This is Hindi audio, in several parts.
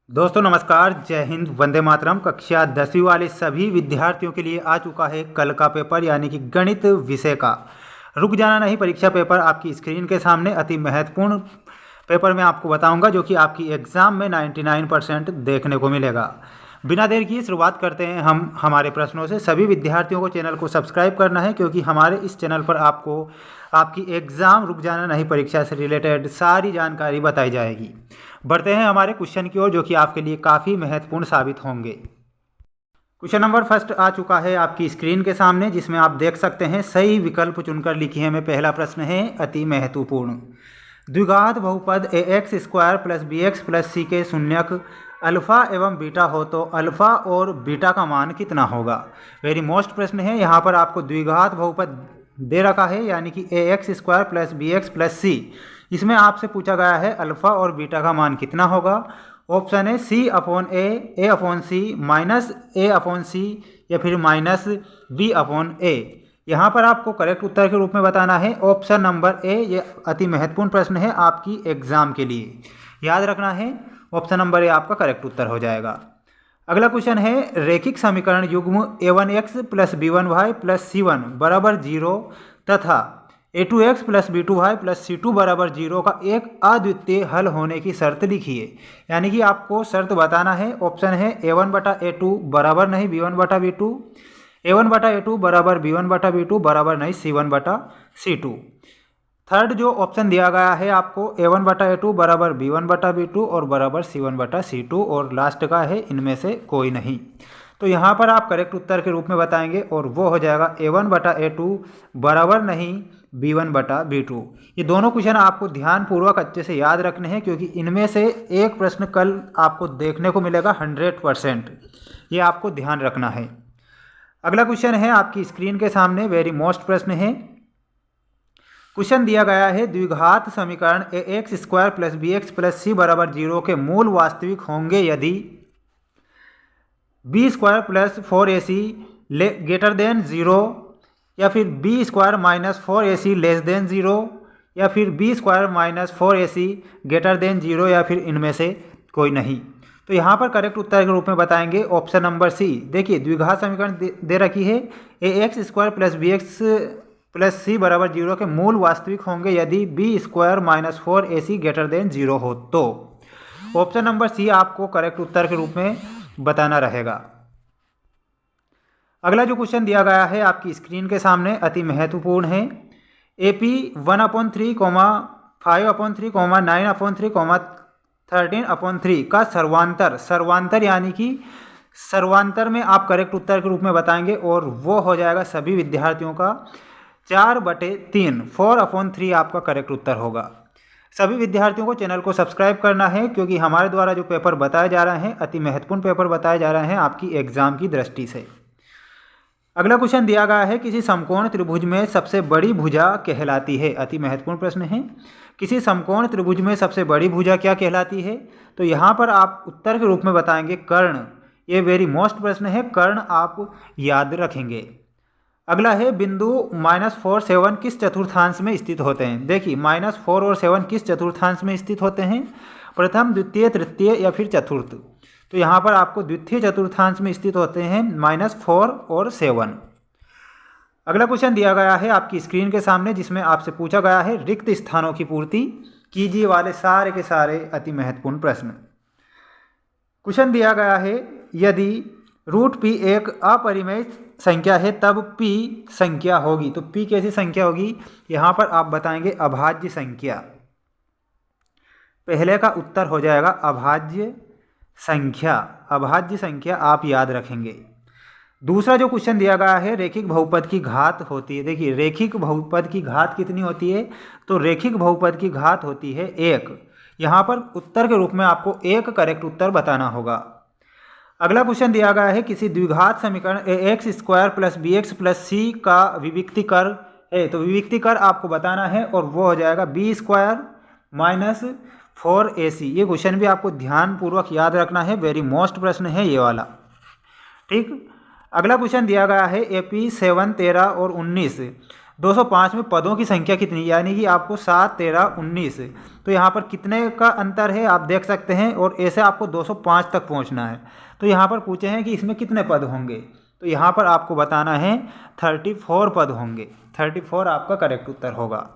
दोस्तों नमस्कार, जय हिंद, वंदे मातरम। कक्षा 10वीं वाले सभी विद्यार्थियों के लिए आ चुका है कल का पेपर यानी कि गणित विषय का। रुक जाना नहीं, परीक्षा पेपर आपकी स्क्रीन के सामने अति महत्वपूर्ण पेपर मैं आपको बताऊंगा जो कि आपकी एग्ज़ाम में 99% देखने को मिलेगा। बिना देर किए शुरुआत करते हैं हम हमारे प्रश्नों से। सभी विद्यार्थियों को चैनल को सब्सक्राइब करना है क्योंकि हमारे इस चैनल पर आपको आपकी एग्ज़ाम रुक जाना नहीं परीक्षा से रिलेटेड सारी जानकारी बताई जाएगी। बढ़ते हैं हमारे क्वेश्चन की ओर जो कि आपके लिए काफ़ी महत्वपूर्ण साबित होंगे। क्वेश्चन नंबर फर्स्ट आ चुका है आपकी स्क्रीन के सामने, जिसमें आप देख सकते हैं सही विकल्प चुनकर लिखिए। में पहला प्रश्न है अति महत्वपूर्ण। द्विघात बहुपद ax square plus bx plus c के शून्यक अल्फ़ा एवं बीटा हो तो अल्फ़ा और बीटा का मान कितना होगा। वेरी मोस्ट प्रश्न है। यहाँ पर आपको द्विघात बहुपद दे रखा है यानी कि ax square plus bx plus c। इसमें आपसे पूछा गया है अल्फ़ा और बीटा का मान कितना होगा। ऑप्शन है c upon a upon c, minus a upon c या फिर माइनस b अपॉन a। यहाँ पर आपको करेक्ट उत्तर के रूप में बताना है ऑप्शन नंबर ए। ये अति महत्वपूर्ण प्रश्न है आपकी एग्जाम के लिए, याद रखना है। ऑप्शन नंबर ए आपका करेक्ट उत्तर हो जाएगा। अगला क्वेश्चन है रैखिक समीकरण युग्म a1x plus b1y plus c1 बराबर 0 तथा a2x plus b2y plus c2 बराबर 0 का एक अद्वितीय हल होने की शर्त लिखिए। यानी कि आपको शर्त बताना है। ऑप्शन है a1 बटा a2 बराबर नहीं b1 बटा b2, a1 बटा a2 बराबर b1 बटा b2 बराबर नहीं c1 बटा c2। थर्ड जो ऑप्शन दिया गया है आपको a1 बटा a2 बराबर b1 बटा b2 और बराबर c1 बटा c2, और लास्ट का है इनमें से कोई नहीं। तो यहाँ पर आप करेक्ट उत्तर के रूप में बताएंगे और वो हो जाएगा a1 बटा a2 बराबर नहीं b1 बटा b2। ये दोनों क्वेश्चन आपको ध्यानपूर्वक अच्छे से याद रखने हैं क्योंकि इनमें से एक प्रश्न कल आपको देखने को मिलेगा 100%। ये आपको ध्यान रखना है। अगला क्वेश्चन है आपकी स्क्रीन के सामने, वेरी मोस्ट प्रश्न है। क्वेश्चन दिया गया है द्विघात समीकरण ax square plus bx plus c बराबर 0 के मूल वास्तविक होंगे यदि b square plus 4ac greater than 0, या फिर b square minus 4ac less than 0, या फिर b square minus 4ac greater than 0, या फिर इनमें से कोई नहीं। तो यहाँ पर करेक्ट उत्तर के रूप में बताएंगे ऑप्शन नंबर सी। देखिए द्विघात समीकरण दे रखी है ax square plus bx plus c बराबर 0 के मूल वास्तविक होंगे यदि b square minus 4ac greater than 0 हो। तो ऑप्शन नंबर सी आपको करेक्ट उत्तर के रूप में बताना रहेगा। अगला जो क्वेश्चन दिया गया है आपकी स्क्रीन के सामने अति महत्वपूर्ण है। AP 1/3, 5/3, 9/3, 13/3 का सर्वांतर यानी कि सर्वांतर में आप करेक्ट उत्तर के रूप में बताएंगे और वो हो जाएगा सभी विद्यार्थियों का 4/3, 4/3 आपका करेक्ट उत्तर होगा। सभी विद्यार्थियों को चैनल को सब्सक्राइब करना है क्योंकि हमारे द्वारा जो पेपर बताए जा रहे हैं अति महत्वपूर्ण पेपर बताए जा रहे हैं आपकी एग्जाम की दृष्टि से। अगला क्वेश्चन दिया गया है किसी समकोण त्रिभुज में सबसे बड़ी भुजा कहलाती है। अति महत्वपूर्ण प्रश्न है। किसी समकोण त्रिभुज में सबसे बड़ी भुजा क्या कहलाती है। तो यहाँ पर आप उत्तर के रूप में बताएंगे कर्ण। ये वेरी मोस्ट प्रश्न है, कर्ण आप याद रखेंगे। अगला है बिंदु -4, 7 किस चतुर्थांश में स्थित होते हैं। देखिए -4 और 7 किस चतुर्थांश में स्थित होते हैं, प्रथम, द्वितीय, तृतीय या फिर चतुर्थ। तो यहाँ पर आपको द्वितीय चतुर्थांश में स्थित होते हैं -4 और 7। अगला क्वेश्चन दिया गया है आपकी स्क्रीन के सामने जिसमें आपसे पूछा गया है रिक्त स्थानों की पूर्ति कीजिए वाले सारे के सारे अति महत्वपूर्ण प्रश्न। क्वेश्चन दिया गया है यदि √p एक अपरिमेय संख्या है तब p संख्या होगी। तो p कैसी संख्या होगी, यहाँ पर आप बताएंगे अभाज्य संख्या। पहले का उत्तर हो जाएगा अभाज्य संख्या। अभाज्य संख्या आप याद रखेंगे। दूसरा जो क्वेश्चन दिया गया है रैखिक बहुपद की घात होती है। देखिए रैखिक बहुपद की घात कितनी होती है, तो रैखिक बहुपद की घात होती है 1। यहाँ पर उत्तर के रूप में आपको 1 करेक्ट उत्तर बताना होगा। अगला क्वेश्चन दिया गया है किसी द्विघात समीकरण ax square plus bx plus c का विविक्तिकर है। तो विविक्तिकर आपको बताना है और वो हो जाएगा b स्क्वायर माइनस 4ac। ये क्वेश्चन भी आपको ध्यानपूर्वक याद रखना है, वेरी मोस्ट प्रश्न है ये वाला। ठीक। अगला क्वेश्चन दिया गया है AP 7, 13 और 19 205 में पदों की संख्या कितनी, यानी कि आपको 7, 13, 19, तो यहाँ पर कितने का अंतर है आप देख सकते हैं। और ऐसे आपको 205 तक पहुँचना है। तो यहाँ पर पूछे हैं कि इसमें कितने पद होंगे, तो यहाँ पर आपको बताना है 34 पद होंगे। 34 आपका करेक्ट उत्तर होगा।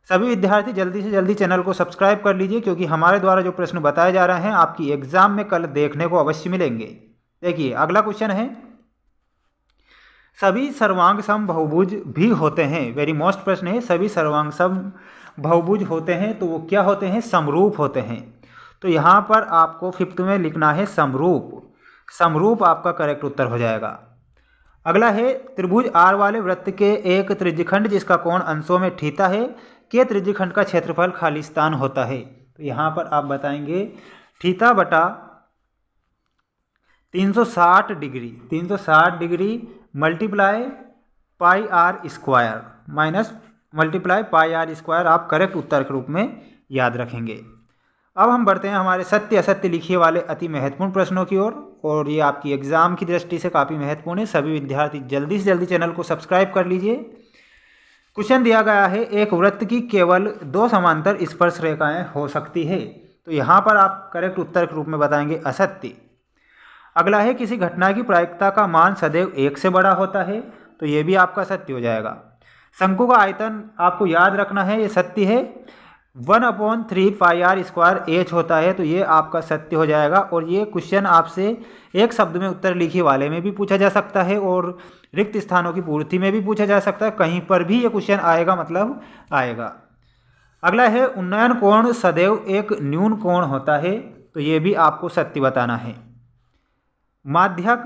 सभी विद्यार्थी जल्दी से जल्दी चैनल को सब्सक्राइब कर लीजिए, क्योंकि हमारे द्वारा जो प्रश्न बताए जा रहे हैं आपकी एग्जाम में कल देखने को अवश्य मिलेंगे। देखिए अगला क्वेश्चन है, सभी सर्वांग सम बहुभुज भी होते हैं। वेरी मोस्ट प्रश्न है, सभी सर्वांग सम बहुभुज होते हैं तो वो क्या होते हैं, समरूप होते हैं। तो यहाँ पर आपको 5th में लिखना है समरूप। समरूप आपका करेक्ट उत्तर हो जाएगा। अगला है, त्रिभुज आर वाले वृत्त के एक त्रिज्यखंड जिसका कोण अंशों में थीटा है के त्रिज्यखंड का क्षेत्रफल खाली स्थान होता है। तो यहाँ पर आप बताएंगे थीटा बटा 360 degree, 360 degree multiply pi r square minus multiply pi r square आप करेक्ट उत्तर के रूप में याद रखेंगे। अब हम बढ़ते हैं हमारे सत्य असत्य लिखिए वाले अति महत्वपूर्ण प्रश्नों की ओर, और ये आपकी एग्जाम की दृष्टि से काफ़ी महत्वपूर्ण है। सभी विद्यार्थी जल्दी से जल्दी चैनल को सब्सक्राइब कर लीजिए। क्वेश्चन दिया गया है, एक वृत्त की केवल 2 समांतर स्पर्श रेखाएं हो सकती है। तो यहाँ पर आप करेक्ट उत्तर के रूप में बताएंगे असत्य। अगला है, किसी घटना की प्रायिकता का मान सदैव 1 से बड़ा होता है। तो ये भी आपका सत्य हो जाएगा। शंकु का आयतन आपको याद रखना है, ये सत्य है। 1/3 पाई आर स्क्वायर एच होता है, तो ये आपका सत्य हो जाएगा। और ये क्वेश्चन आपसे एक शब्द में उत्तर लिखिए वाले में भी पूछा जा सकता है और रिक्त स्थानों की पूर्ति में भी पूछा जा सकता है। कहीं पर भी ये क्वेश्चन आएगा मतलब आएगा। अगला है, उन्नयन कोण सदैव एक न्यून कोण होता है। तो ये भी आपको सत्य बताना है। माध्यक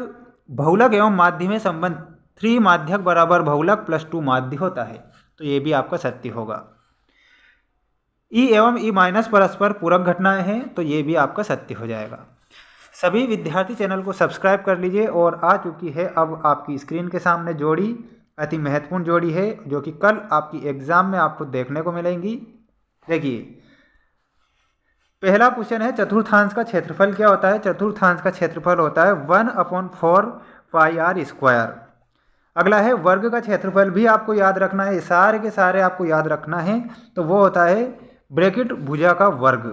बहुलक एवं माध्य में संबंध 3 माध्यक बराबर बहुलक +2 माध्य होता है। तो ये भी आपका सत्य होगा। ई एवं ई माइनस परस्पर पूरक घटनाएं हैं। तो ये भी आपका सत्य हो जाएगा। सभी विद्यार्थी चैनल को सब्सक्राइब कर लीजिए। और आ चुकी है अब आपकी स्क्रीन के सामने जोड़ी, अति महत्वपूर्ण जोड़ी है जो कि कल आपकी एग्जाम में आपको देखने को मिलेंगी। देखिए पहला क्वेश्चन है, चतुर्थांश का क्षेत्रफल क्या होता है। चतुर्थांश का क्षेत्रफल होता है 1/4 पाई आर स्क्वायर। अगला है, वर्ग का क्षेत्रफल भी आपको याद रखना है, सारे के सारे आपको याद रखना है। तो वो होता है ब्रैकेट भुजा का वर्ग।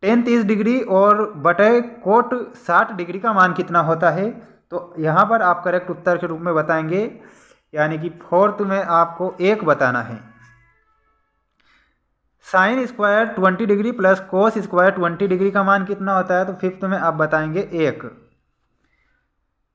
tan 30 डिग्री और बटे कोट 60 डिग्री का मान कितना होता है। तो यहाँ पर आप करेक्ट उत्तर के रूप में बताएंगे, यानी कि 4th में आपको 1 बताना है। Sine square 20 degree plus cos square 20 degree का मान कितना होता है। तो 5th में आप बताएंगे 1।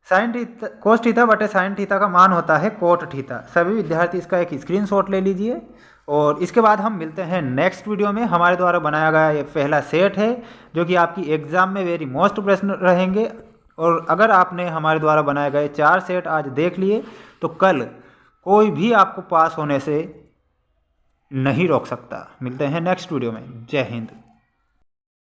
साइन थीटा कोस थीटा बटे साइन थीटा का मान होता है कोट थीटा। सभी विद्यार्थी इसका एक स्क्रीनशॉट ले लीजिए। और इसके बाद हम मिलते हैं नेक्स्ट वीडियो में। हमारे द्वारा बनाया गया ये पहला सेट है जो कि आपकी एग्जाम में वेरी मोस्ट प्रश्न रहेंगे। और अगर आपने हमारे द्वारा बनाए गए 4 सेट आज देख लिए तो कल कोई भी आपको पास होने से नहीं रोक सकता। मिलते हैं नेक्स्ट वीडियो में। जय हिंद।